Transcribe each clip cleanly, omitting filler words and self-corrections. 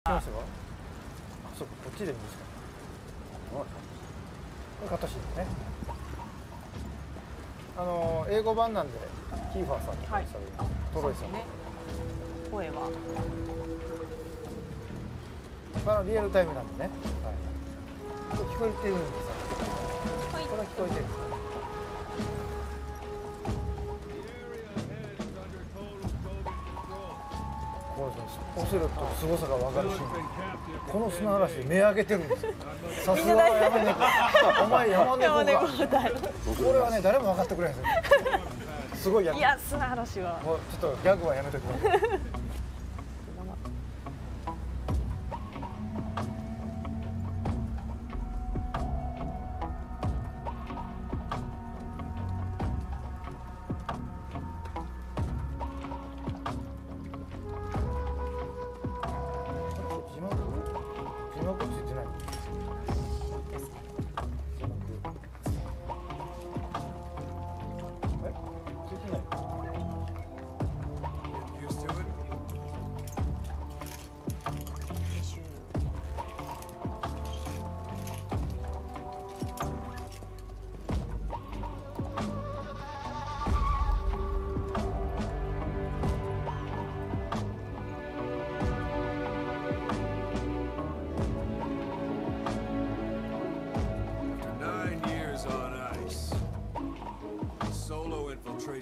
きますが、あ、そうか、こっちでいいんですか。これ形ですね。英語版なんでキーファーさんとかトロイさん、ね、声はリアルタイムなんでね、はい、聞こえてるんですよ。これは聞こえてるんですよ。オセロットの凄さが分かるし、この砂嵐で目上げてるんですよ。さすがは山猫。お前山猫だ。これはね、誰も分かってくれないんですよ。すごいやつ。いや、砂嵐は。もうちょっとギャグはやめてください。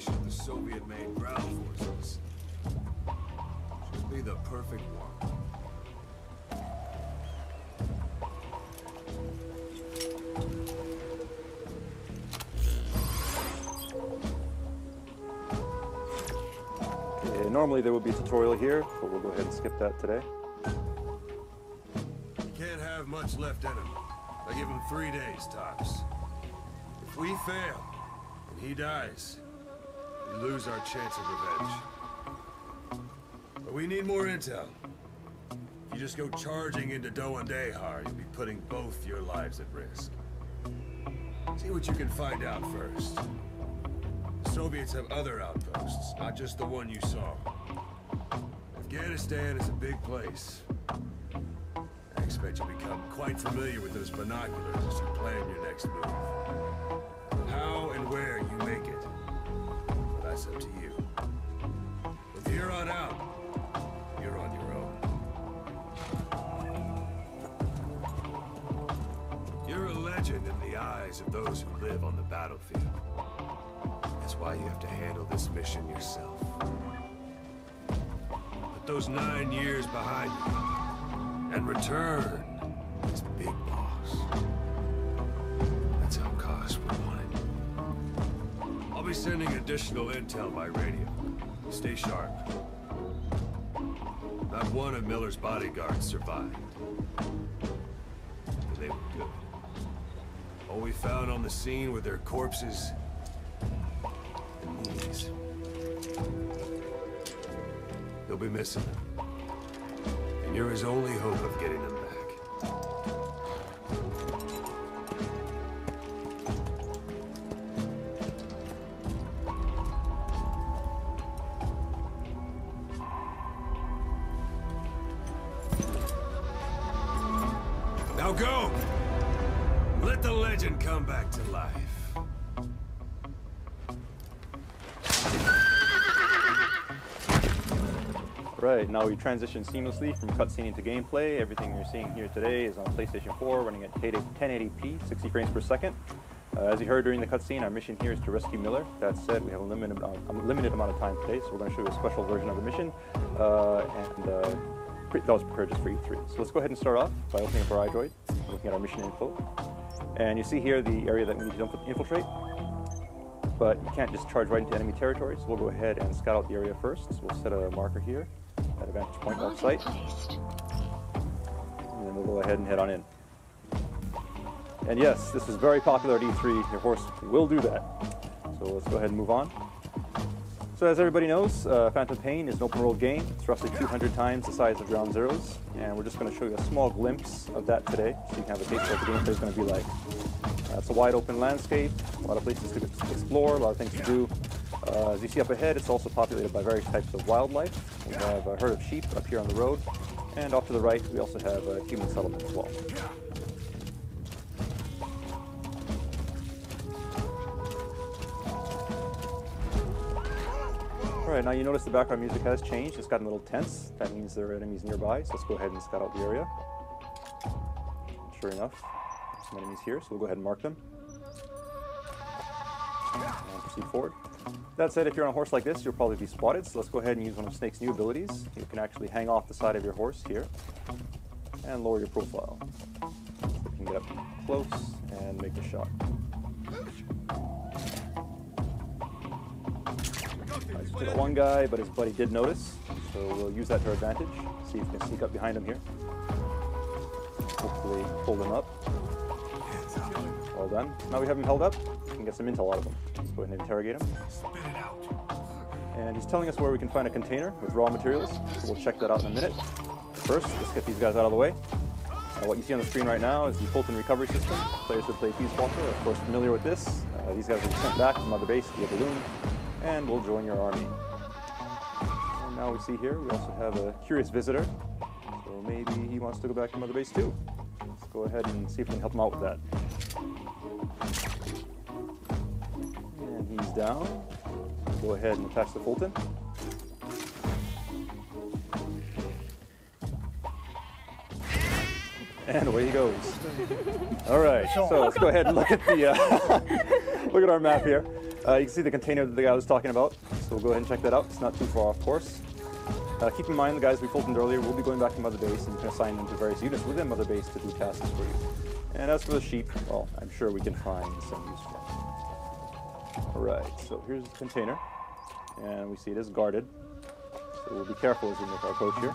Of the Soviet-made ground forces should be the perfect one. Okay, normally there would be a tutorial here, but we'll go ahead and skip that today. He can't have much left in him. I give him 3 days tops. If we fail and he dies, we lose our chance of revenge. But we need more intel. If you just go charging into Doandehar, you'll be putting both your lives at risk. See what you can find out first. The Soviets have other outposts, not just the one you saw. Afghanistan is a big place. I expect you'll become quite familiar with those binoculars as you plan your next move. How and where you make it, that's up to you. From here on out, you're on your own. You're a legend in the eyes of those who live on the battlefield. That's why you have to handle this mission yourself. Put those 9 years behind you, and return as Big Boss. That's how Kosh would want it. I'll be sending additional intel by radio. Stay sharp. Not one of Miller's bodyguards survived. And they were good. All we found on the scene were their corpses and knees. They'll be missing them. And you're his only hope of getting them back. Now go! Let the legend come back to life. Right, now we transition seamlessly from cutscene into gameplay. Everything you're seeing here today is on PlayStation 4, running at 1080p, 60 frames per second. As you heard during the cutscene, our mission here is to rescue Miller. That said, we have a limited amount of time today, so we're going to show you a special version of the mission. That was prepared just for E3. So let's go ahead and start off by opening up our iDroid, looking at our mission info. And you see here the area that we need to infiltrate. But you can't just charge right into enemy territory, so we'll go ahead and scout out the area first. So we'll set a marker here at a vantage point off site. And then we'll go ahead and head on in. And yes, this is very popular at E3. Your horse will do that. So let's go ahead and move on. So as everybody knows, Phantom Pain is an open world game. It's roughly 200 times the size of Ground Zeroes. And we're just going to show you a small glimpse of that today, so you can have a taste of what the gameplay is going to be like. It's a wide open landscape, a lot of places to explore, a lot of things to do. As you see up ahead, it's also populated by various types of wildlife. We have a herd of sheep up here on the road, And off to the right, we also have a human settlement as well. Alright, now you notice the background music has changed. It's gotten a little tense. That means there are enemies nearby, so let's go ahead and scout out the area. Sure enough, there's some enemies here, so we'll go ahead and mark them. And proceed forward. That said, if you're on a horse like this, you'll probably be spotted, so let's go ahead and use one of Snake's new abilities. You can actually hang off the side of your horse here and lower your profile. So you can get up close and make the shot. I just hit one guy, but his buddy did notice, so we'll use that to our advantage. See if we can sneak up behind him here. Hopefully pull them up. Well done. Now we have him held up. We can get some intel out of him. Let's go ahead and interrogate him. And he's telling us where we can find a container with raw materials. So we'll check that out in a minute. First, let's get these guys out of the way. What you see on the screen right now is the Fulton recovery system. Players who play Peace Walker are of course familiar with this. These guys will be sent back to Mother Base via balloon, and will join your army. And now we see here, we also have a curious visitor. So maybe he wants to go back to Mother Base too. Let's go ahead and see if we can help him out with that. And he's down. Go ahead and attach the Fulton. And away he goes. All right, so let's go ahead and look at the look at our map here. You can see the container that the guy was talking about. So we'll go ahead and check that out. It's not too far off course. Keep in mind, the guys we Fultoned earlier will be going back to Mother Base, and you can assign them to various units within Mother Base to do tasks for you. And as for the sheep, well, I'm sure we can find some use for them. All right, so here's the container, and we see it is guarded. So we'll be careful as we make our approach here.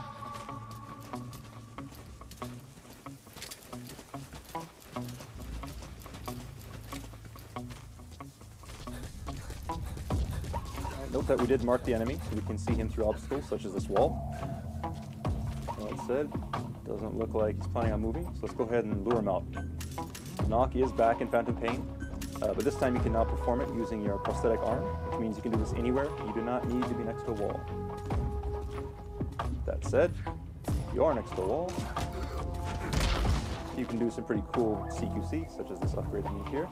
Note that we did mark the enemy, so we can see him through obstacles such as this wall. That said, doesn't look like he's planning on moving, so let's go ahead and lure him out. Knock is back in Phantom Pain, but this time you can now perform it using your prosthetic arm, which means you can do this anywhere. You do not need to be next to a wall. That said, if you are next to a wall, you can do some pretty cool CQC, such as this upgrade move here.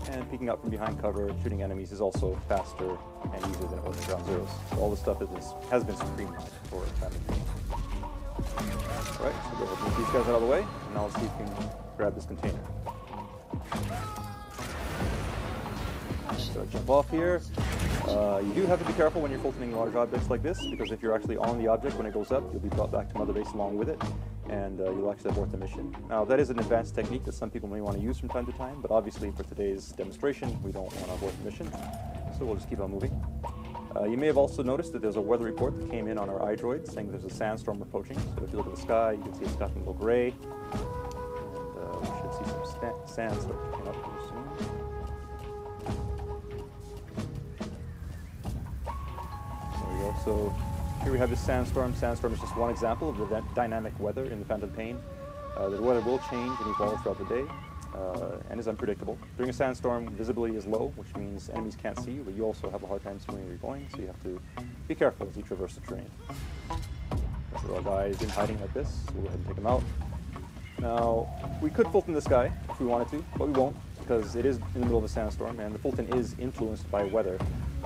And peeking up from behind cover, shooting enemies is also faster and easier than it was in Ground Zeroes. So all this stuff has been streamlined for Phantom Pain. Alright, so go ahead and move these guys out of the way, and now let's see if we can grab this container. So jump off here. You do have to be careful when you're Fultoning large objects like this, because if you're actually on the object when it goes up, you'll be brought back to Mother Base along with it, and you'll actually abort the mission. Now, that is an advanced technique that some people may want to use from time to time, but obviously for today's demonstration, we don't want to abort the mission, so we'll just keep on moving. You may have also noticed that there's a weather report that came in on our iDroid saying there's a sandstorm approaching. So if you look at the sky, you can see it's gotten a little gray, and we should see some sand start picking up pretty soon. There we go. So here we have this sandstorm. Sandstorm is just one example of the dynamic weather in the Phantom Pain. The weather will change and evolve throughout the day, and is unpredictable. During a sandstorm, visibility is low, which means enemies can't see you, but you also have a hard time seeing where you're going, so you have to be careful as you traverse the terrain. So our guy is in hiding like this, so we'll go ahead and take him out. Now, we could Fulton this guy if we wanted to, but we won't, because it is in the middle of a sandstorm, and the Fulton is influenced by weather,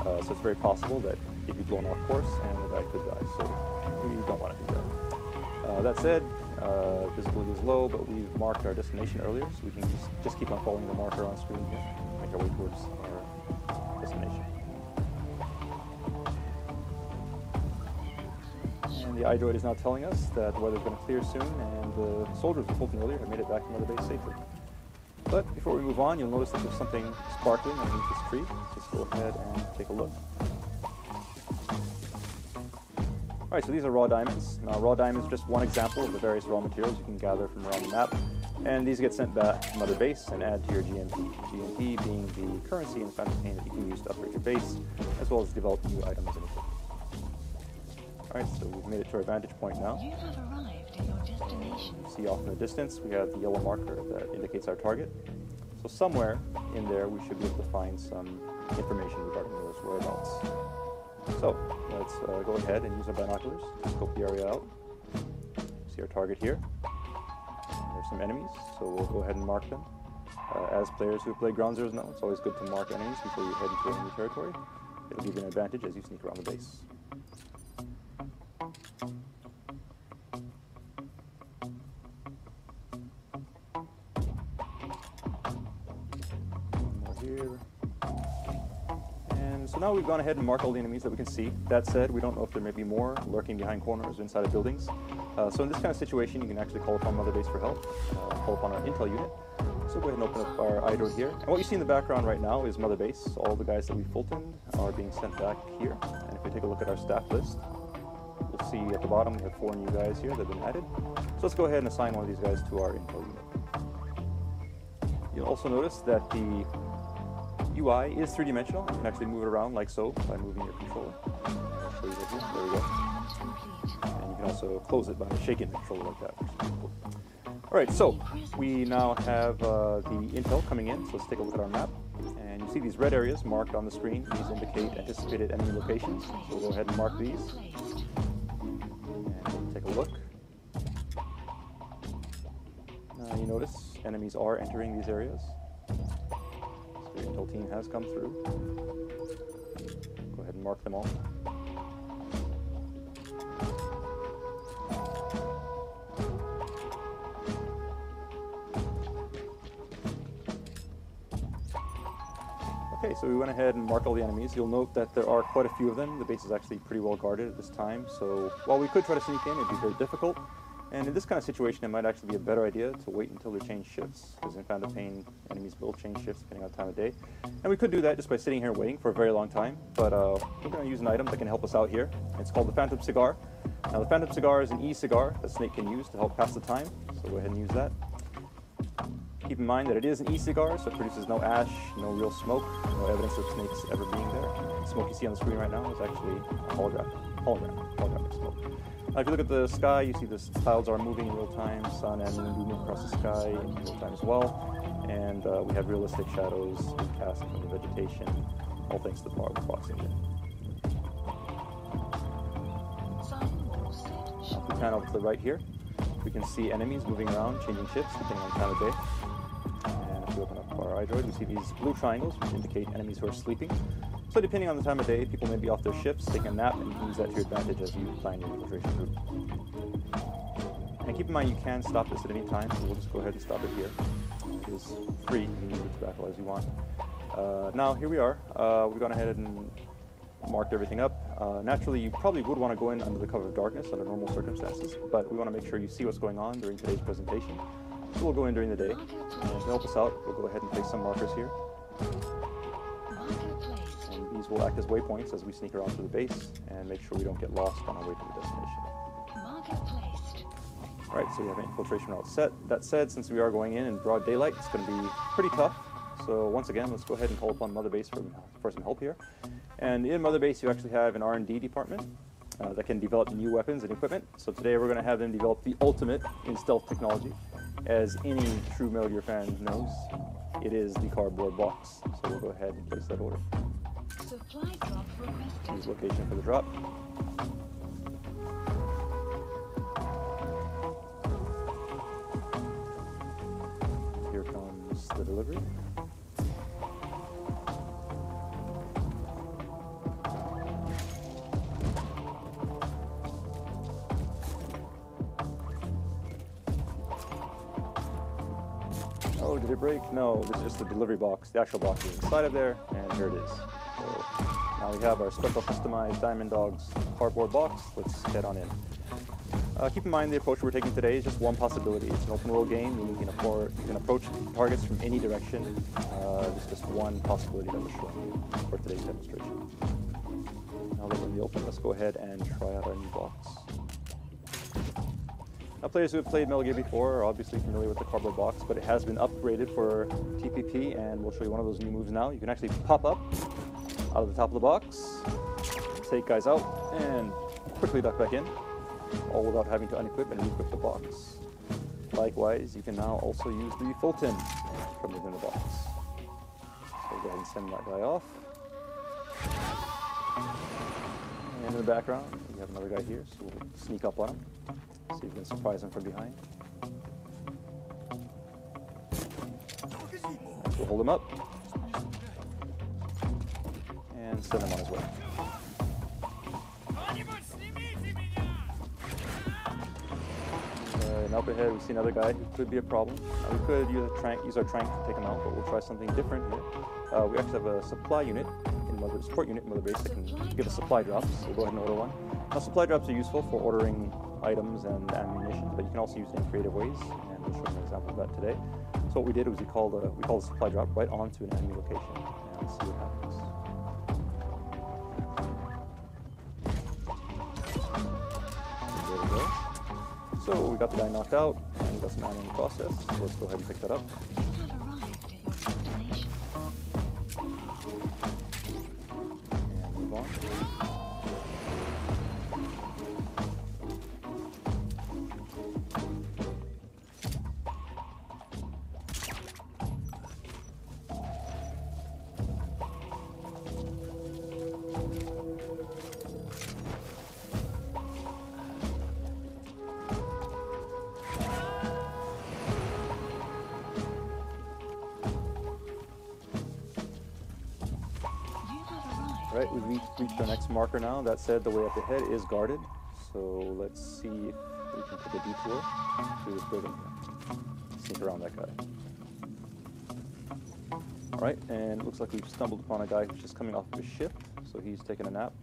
so it's very possible that he'd be blown off course, and the guy could die, so we don't want to do that. That said, visibility is low, but we've marked our destination earlier, so we can just keep on following the marker on screen here, make our way towards our destination. And the iDroid is now telling us that the weather's going to clear soon, and the soldiers we Fulton earlier have made it back to Mother Base safely. But before we move on, you'll notice that there's something sparkling underneath this tree. Let's go ahead and take a look. Alright, so these are raw diamonds. Now, raw diamonds are just one example of the various raw materials you can gather from around the map, and these get sent back to Mother Base and add to your GMP. GMP being the currency in Phantom Pain that you can use to upgrade your base, as well as develop new items and equipment. Alright, so we've made it to our vantage point now. You have arrived at your destination. See off in the distance, we have the yellow marker that indicates our target. So somewhere in there, we should be able to find some information regarding those whereabouts. So let's go ahead and use our binoculars to scope the area out. See our target here. There's some enemies, so we'll go ahead and mark them. As players who have played Ground Zeroes know, it's always good to mark enemies before you head into enemy territory. It'll give you an advantage as you sneak around the base. Here. And so now we've gone ahead and marked all the enemies that we can see. That said, we don't know if there may be more lurking behind corners or inside of buildings. So in this kind of situation, you can actually call upon Mother Base for help, call upon our intel unit. So go ahead and open up our iDroid here. And what you see in the background right now is Mother Base. All the guys that we Fultoned are being sent back here. And if we take a look at our staff list, we'll see at the bottom we have 4 new guys here that have been added. So let's go ahead and assign one of these guys to our intel unit. You'll also notice that the UI is 3-dimensional. You can actually move it around like so by moving your controller. I'll show you that here. There we go. And you can also close it by shaking the controller like that, which is pretty cool. Alright, so we now have the intel coming in, so let's take a look at our map. And you see these red areas marked on the screen. These indicate anticipated enemy locations. So we'll go ahead and mark these. And we'll take a look. Now you notice enemies are entering these areas. So the intel team has come through. Go ahead and mark them all. Okay, so we went ahead and marked all the enemies. You'll note that there are quite a few of them. The base is actually pretty well guarded at this time, so while we could try to sneak in, it'd be very difficult. And in this kind of situation, it might actually be a better idea to wait until they change shifts, because in Phantom Pain, enemies will change shifts depending on the time of day. And we could do that just by sitting here waiting for a very long time, but we're going to use an item that can help us out here. It's called the Phantom Cigar. Now the Phantom Cigar is an e-cigar that Snake can use to help pass the time, so go ahead and use that. Keep in mind that it is an e-cigar, so it produces no ash, no real smoke, no evidence of snakes ever being there. The smoke you see on the screen right now is actually a holographic smoke. Now if you look at the sky, you see the clouds are moving in real time, sun and moon moving across the sky in real time as well. And we have realistic shadows cast from the vegetation, all thanks to the power of the Fox engine. Now if we pan out to the right here, we can see enemies moving around, changing shifts depending on the time of day. And if we open up our iDroid, we see these blue triangles, which indicate enemies who are sleeping. So depending on the time of day, people may be off their shifts, taking a nap, and you can use that to your advantage as you plan your infiltration route. And keep in mind you can stop this at any time, so we'll just go ahead and stop it here. It is free, you can use it to battle as you want. Now here we are, we've gone ahead and marked everything up. Naturally, you probably would want to go in under the cover of darkness under normal circumstances, but we want to make sure you see what's going on during today's presentation. So we'll go in during the day, and to help us out, we'll go ahead and place some markers here. And these will act as waypoints as we sneak around through the base and make sure we don't get lost on our way to the destination. Alright, so we have an infiltration route set. That said, since we are going in broad daylight, it's going to be pretty tough. So once again, let's go ahead and call upon Mother Base for some help here. And in Mother Base, you actually have an R&D department that can develop new weapons and equipment. So today we're going to have them develop the ultimate in stealth technology. As any true Metal Gear fan knows, it is the cardboard box. So we'll go ahead and place that order. Supply drop requested. Use location for the drop. Here comes the delivery. Oh, did it break? No, this is just the delivery box. The actual box is inside of there, and here it is. So now we have our special customized Diamond Dogs cardboard box. Let's head on in. Keep in mind the approach we're taking today is just one possibility. It's an open world game, meaning you can approach targets from any direction. It's just one possibility that we're showing you for today's demonstration. Now that we're in the open, let's go ahead and try out our new box. Now, players who have played Metal Gear before are obviously familiar with the cardboard box, but it has been upgraded for TPP, and we'll show you one of those new moves now. You can actually pop up out of the top of the box, take guys out, and quickly duck back in, all without having to unequip and re-equip the box. Likewise, you can now also use the Fulton from within the box. So go ahead and send that guy off. And in the background, we have another guy here, so we'll sneak up on him. See if we can surprise him from behind. We'll hold him up. And send him on his way. And up ahead, we see another guy who could be a problem. We could use our trank to take him out, but we'll try something different here. We actually have a supply unit, support unit in Mother Base that can give us supply drops, so we'll go ahead and order one. Now, supply drops are useful for ordering items and ammunition, but you can also use it in creative ways, and we'll show you an example of that today. So what we did was we called a supply drop right onto an enemy location, and let's see what happens. There we go. So we got the guy knocked out, and we got some ammo in the process, so let's go ahead and pick that up. Right, we've reached our next marker now. That said, the way up ahead is guarded. So let's see if we can take a detour through this building here. Sneak around that guy. Alright, and it looks like we've stumbled upon a guy who's just coming off of his ship. So he's taking a nap.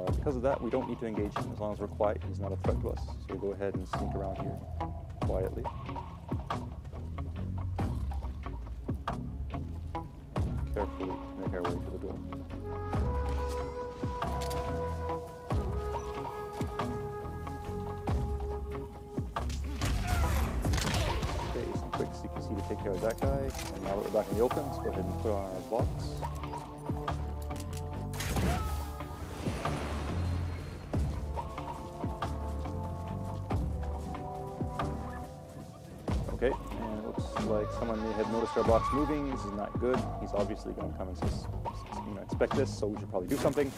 Because of that, we don't need to engage him. As long as we're quiet, he's not a threat to us. So we'll go ahead and sneak around here quietly. Carefully make our way to the door. CQC to take care of that guy. And now that we're back in the open, let's go ahead and put on our box. Okay, and it looks like someone may have noticed our box moving. This is not good. He's obviously going to come and expect this, so we should probably do something.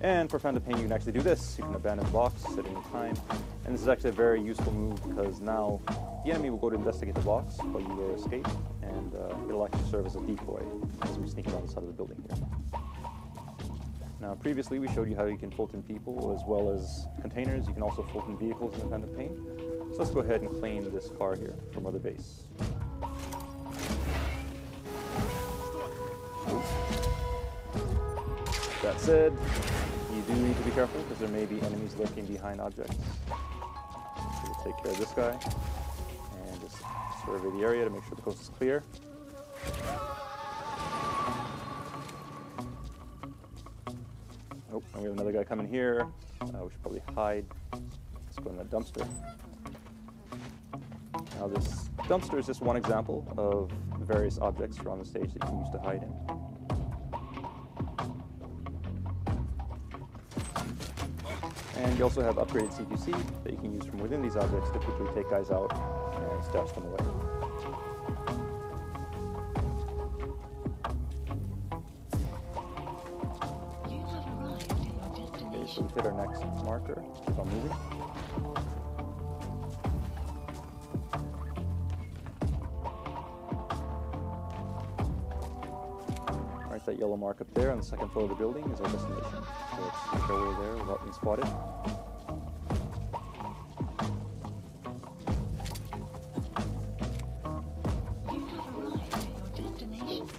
And for Phantom Pain, you can actually do this. You can abandon the box at any time. And this is actually a very useful move because now the enemy will go to investigate the box while you escape, and it'll actually serve as a decoy as we sneak around the side of the building here. Now, previously we showed you how you can Fulton people as well as containers. You can also Fulton vehicles in Phantom Pain. So let's go ahead and claim this car here from Mother Base. That said, you do need to be careful because there may be enemies lurking behind objects. So we'll take care of this guy and just survey the area to make sure the coast is clear. Oh, and we have another guy coming here. We should probably hide. Let's go in that dumpster. Now this dumpster is just one example of the various objects around the stage that you can use to hide in. And you also have upgraded CQC that you can use from within these objects to quickly take guys out and stash them away. Okay, so we hit our next marker. Keep on moving. Alright, that yellow mark up there on the second floor of the building is our destination. So let's make our way there without being spotted.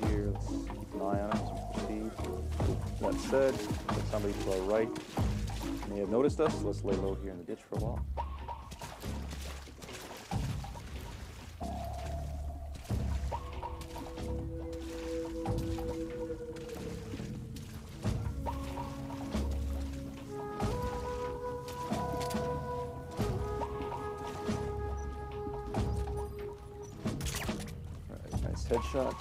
Here, let's keep an eye on it as we proceed. That said, there's somebody to our right may have noticed us, so let's lay low here in the ditch for a while. Nice headshot.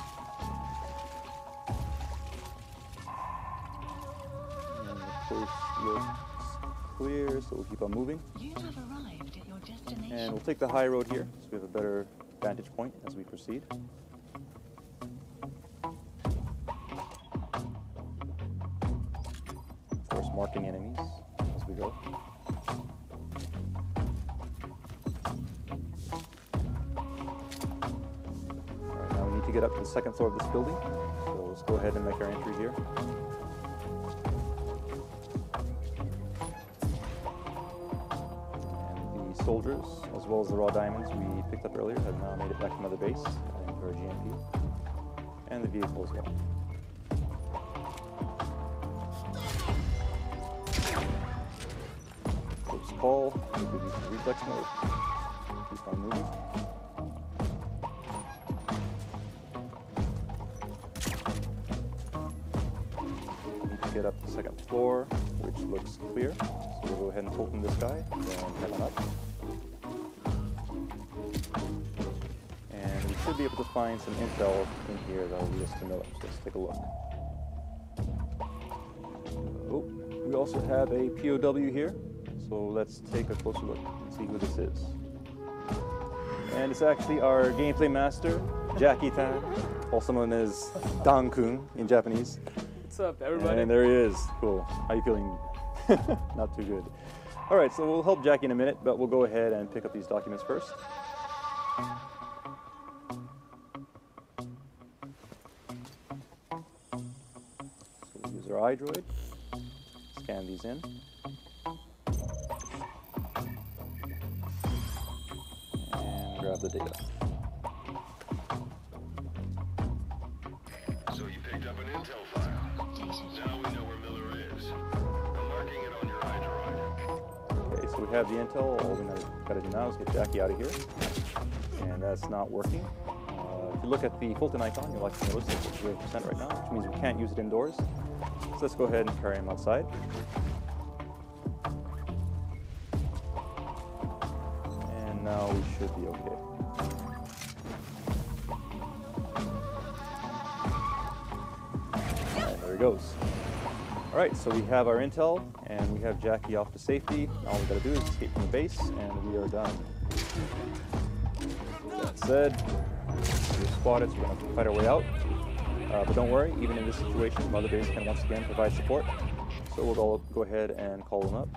And the coast looks clear, so we'll keep on moving. You have arrived at your destination. And we'll take the high road here, so we have a better vantage point as we proceed. Of course, marking enemies. go. Alright, now we need to get up to the second floor of this building. So let's go ahead and make our entry here. And the soldiers, as well as the raw diamonds we picked up earlier, have now made it back to Mother Base into our GMP. And the vehicle as well. Close call, we could use the reflex mode. Keep on moving. We need to get up to the second floor, which looks clear. So we'll go ahead and open this guy and head on up. And we should be able to find some intel in here that will lead us to Miller. So let's take a look. Oh, we also have a POW here. So let's take a closer look and see who this is. And it's actually our gameplay master, Jackie Tan, also known as Dan-kun in Japanese. What's up, everybody? And there he is. Cool. How you feeling? Not too good. All right, so we'll help Jackie in a minute, but we'll go ahead and pick up these documents first. So we'll use our iDroid, scan these in. And grab the data. So you picked up an intel file. Now we know where Miller is. I'm marking it on your iDroid. Okay, so we have the intel. All we got to do now is get Jackie out of here. And that's not working. If you look at the Fulton icon, you'll actually notice it's 0% right now, which means we can't use it indoors. So let's go ahead and carry him outside. And now we should be okay. And there he goes. All right, so we have our intel, and we have Jackie off to safety. All we gotta do is escape from the base, and we are done. That said, we're spotted, so we're gonna fight our way out. But don't worry, even in this situation, Mother Base can once again provide support. So we'll go ahead and call them up,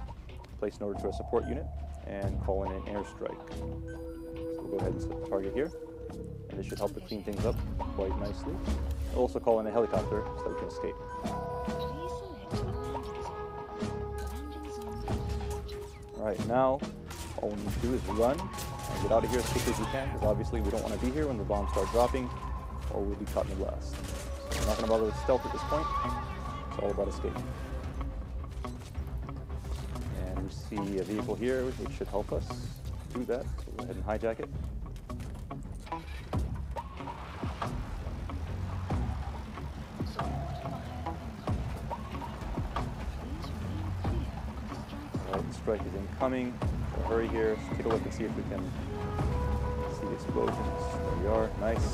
place an order to our support unit, and call in an airstrike. So we'll go ahead and set the target here, and this should help to clean things up quite nicely. We'll also call in a helicopter so that we can escape. Alright, now all we need to do is run and get out of here as quickly as we can, because obviously we don't want to be here when the bombs start dropping, or we'll be caught in the blast. So we're not going to bother with stealth at this point. It's all about escape. And we see a vehicle here which should help us do that. So we'll go ahead and hijack it. Alright, the strike is incoming. We'll hurry here. Let's take a look and see if we can see the explosions. There we are. Nice.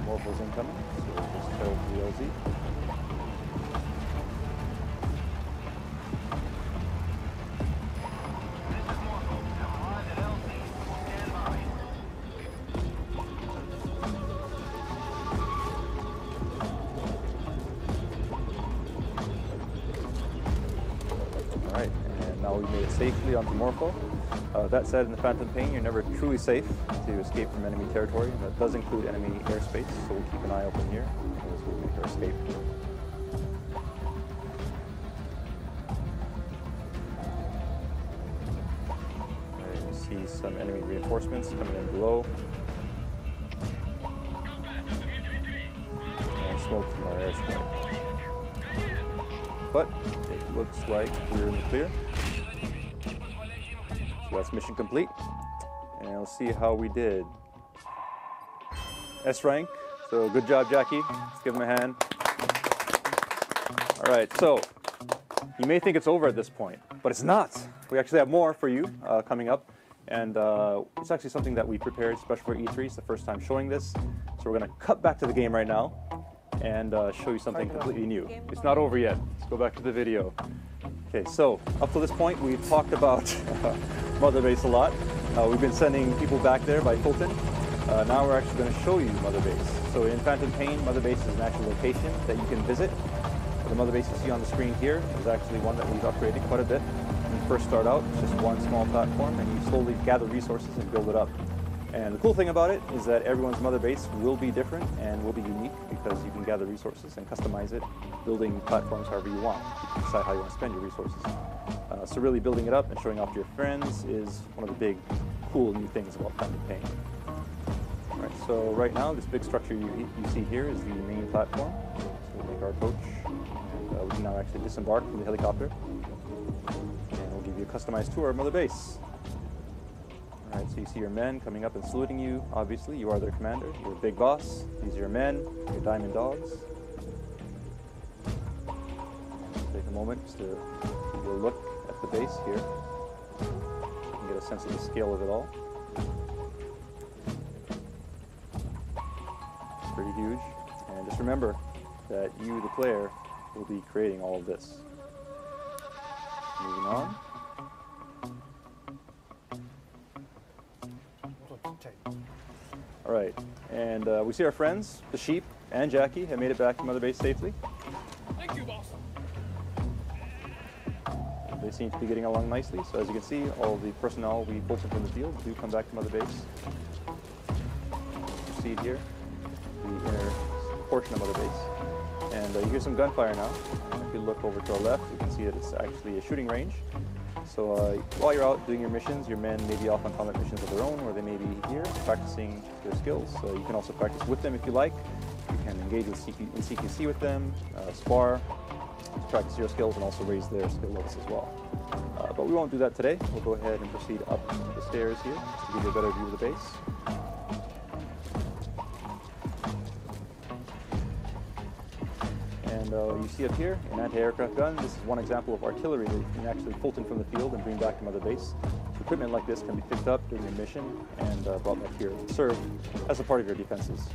Morpho's incoming, so we'll just head over to the LZ. Alright, and now we've made it safely onto Morpho. That said, in the Phantom Pain, you're never truly safe to escape from enemy territory, and that does include enemy airspace, so we'll keep an eye open here as we make our escape. There you see some enemy reinforcements coming in below. And smoke from our airstrike. But it looks like we're in the clear. So that's mission complete. And we'll see how we did. S rank. So good job, Jackie. Let's give him a hand. All right, so you may think it's over at this point, but it's not. We actually have more for you coming up. And it's actually something that we prepared special for E3. It's the first time showing this. So we're going to cut back to the game right now and show you something completely new. It's not over yet. Let's go back to the video. Okay, so up to this point, we've talked about Mother Base a lot. We've been sending people back there by Fulton. Now we're actually going to show you Mother Base. So in Phantom Pain, Mother Base is an actual location that you can visit. The Mother Base you see on the screen here is actually one that we've upgraded quite a bit. When you first start out, it's just one small platform, and you slowly gather resources and build it up. And the cool thing about it is that everyone's Mother Base will be different and will be unique because you can gather resources and customize it, building platforms however you want. You can decide how you want to spend your resources. So really building it up and showing off to your friends is one of the big, cool new things about Phantom Pain. All right, so right now, this big structure you see here is the main platform. So we'll make our approach, and we can now actually disembark from the helicopter. And we'll give you a customized tour of Mother Base. All right, so you see your men coming up and saluting you. Obviously, you are their commander. You're a big boss. These are your men, your diamond dogs. Take a moment just to give you a look at the base here. You can get a sense of the scale of it all. It's pretty huge. And just remember that you, the player, will be creating all of this. Moving on. All right, and we see our friends, the sheep and Jackie, have made it back to Mother Base safely. Thank you, boss. They seem to be getting along nicely. So as you can see, all the personnel we pulled from the field do come back to Mother Base. Proceed here, the inner portion of Mother Base. And you hear some gunfire now. If you look over to our left, you can see that it's actually a shooting range. So while you're out doing your missions, your men may be off on combat missions of their own, or they may be here practicing their skills. So you can also practice with them if you like. You can engage with in CQC with them, spar, to practice your skills and also raise their skill levels as well. But we won't do that today. We'll go ahead and proceed up the stairs here just to give you a better view of the base. And you see up here an anti-aircraft gun. This is one example of artillery that you can actually Fulton from the field and bring back to Mother Base. Equipment like this can be picked up during your mission and brought back here to serve as a part of your defenses.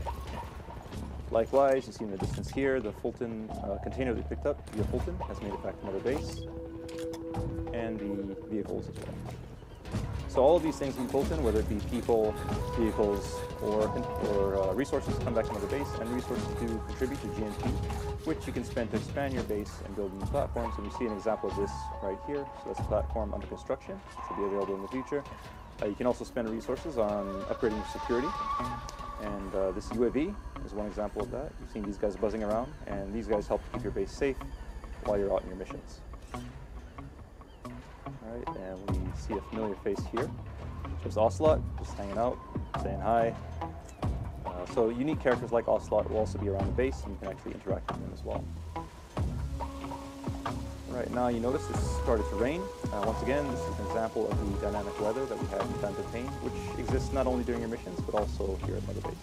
Likewise, you see in the distance here the Fulton container that we picked up via Fulton has made it back to Mother Base, and the vehicles as well. So all of these things in Fulton, whether it be people, vehicles, or resources, come back to Mother Base, and resources do contribute to GNP, which you can spend to expand your base and build new platforms. And you see an example of this right here. So that's a platform under construction, which will be available in the future. You can also spend resources on upgrading your security. And this UAV is one example of that. You've seen these guys buzzing around, and these guys help keep your base safe while you're out in your missions. All right, and we see a familiar face here. There's Ocelot, just hanging out, saying hi. So unique characters like Ocelot will also be around the base, and you can actually interact with them as well. All right, now you notice it's started to rain. Once again, this is an example of the dynamic weather that we have in Phantom Pain, which exists not only during your missions, but also here at Mother Base.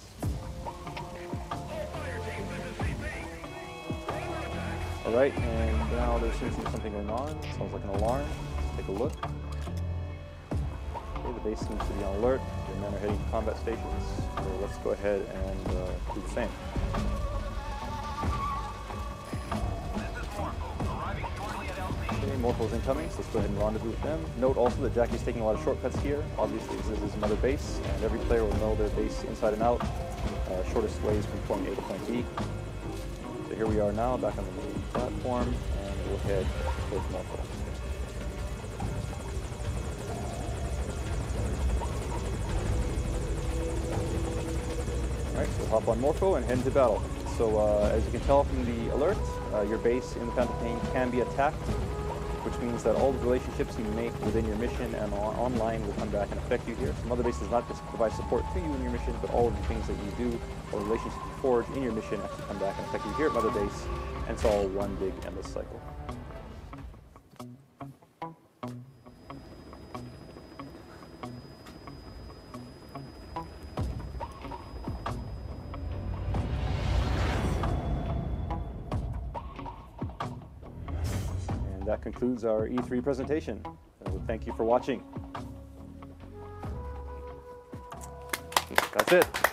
All right, and now there seems to be something going on. It sounds like an alarm. Let's take a look. Okay, the base seems to be on alert. Your men are heading to combat stations. So let's go ahead and do the same. Okay, Morphos incoming, so let's go ahead and rendezvous with them. Note also that Jackie's taking a lot of shortcuts here. Obviously, this is Mother Base, and every player will know their base inside and out. Shortest ways from point A to point B. So here we are now, back on the main platform, and we'll head towards Morpho. Alright, so we'll hop on Morpho and head into battle. So as you can tell from the alert, your base in the Phantom Pain can be attacked, which means that all the relationships you make within your mission and online will come back and affect you here. So Mother Base does not just provide support to you in your mission, but all of the things that you do or relationships you forge in your mission actually come back and affect you here at Mother Base, and it's all one big endless cycle. That concludes our E3 presentation. Thank you for watching. That's it.